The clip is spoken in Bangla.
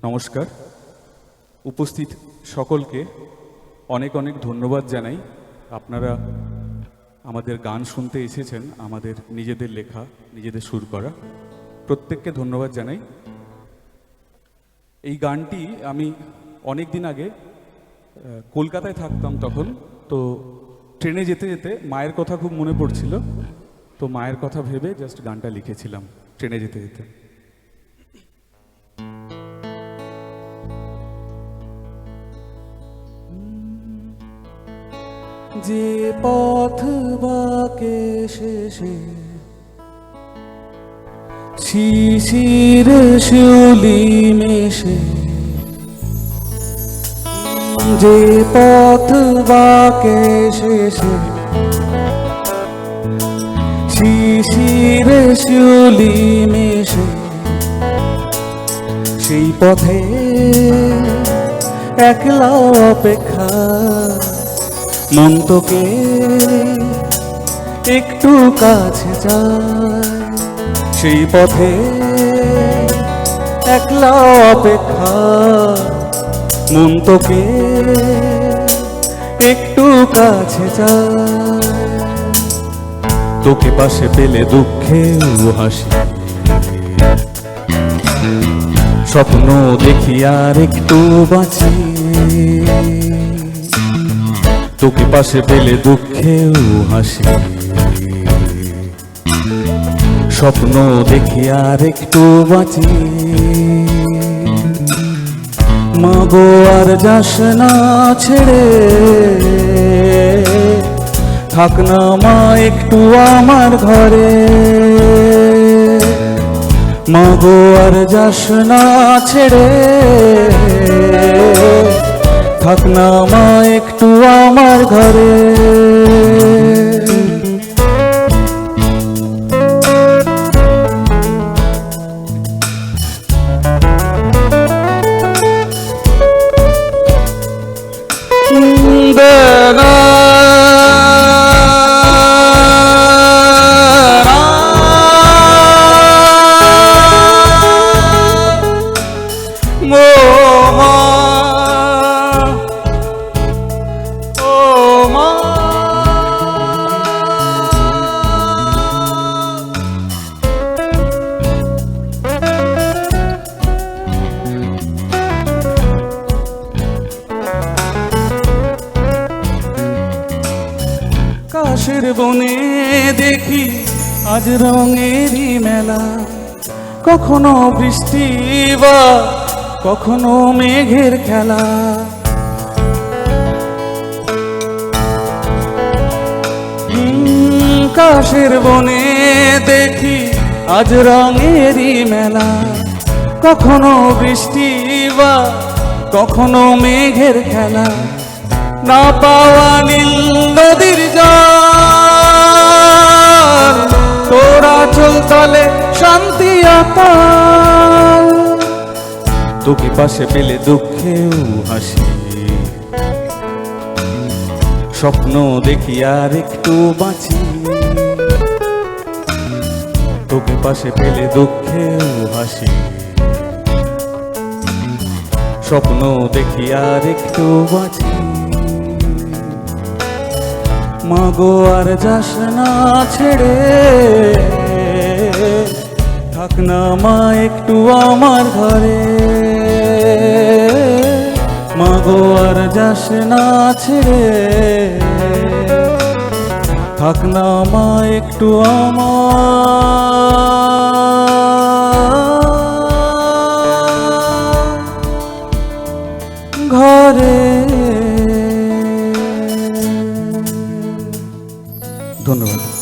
নমস্কার। উপস্থিত সকলকে অনেক অনেক ধন্যবাদ জানাই। আপনারা আমাদের গান শুনতে এসেছেন, আমাদের নিজেদের লেখা, নিজেদের সুর করা। প্রত্যেককে ধন্যবাদ জানাই। এই গানটি আমি অনেক দিন আগে কলকাতায় থাকতাম তখন, তো ট্রেনে যেতে যেতে মায়ের কথা খুব মনে পড়ছিল, তো মায়ের কথা ভেবে জাস্ট গানটা লিখেছিলাম ট্রেনে যেতে যেতে। যে পথ বাঁকে শেষে শিশির শিউলি মেশে, যে পথ বাঁকে শেষে শিশির শিউলি মেশে, সেই পথে একলা অপেক্ষা মন তোকে একটু কাছে যায়। সেই পথে একলা অপেক্ষা মন তোকে একটু কাছে যায়। তোকে পাশে পেলে দুঃখেও হাসি, স্বপ্ন দেখি আর একটু বাঁচি। তোকে পাশে পেলে দুঃখেও হাসি, স্বপ্ন দেখি আর একটু বাঁচি। মা গো আর যাস না ছেড়ে, থাক না মা একটু আমার ঘরে। মা গো আর যাস না ছেড়ে, থাক না মা একটু আমার ঘরে। কাশের বনে দেখি আজ রঙেরই মেলা, কখনো বৃষ্টি বা কখনো মেঘের খেলা। কাশের বনে দেখি আজ রঙেরই মেলা, কখনো বৃষ্টি বা কখনো মেঘের খেলা। না পাওয়া নীল নদীর জল, তোরা চল তলে শান্তি আকাল। তোকে পাশে পেলে দুঃখেও হাসি, স্বপ্ন দেখি আর একটু বাঁচি। তোকে পাশে পেলে দুঃখেও হাসি, স্বপ্ন দেখি আর একটু বাঁচি। মা গো আর যাস না ছেড়ে, থাক না মা একটু আমার ঘরে। মা গো আর যাস না ছেড়ে, থাক না মা একটু আমার ঘরে। ধন্যবাদ।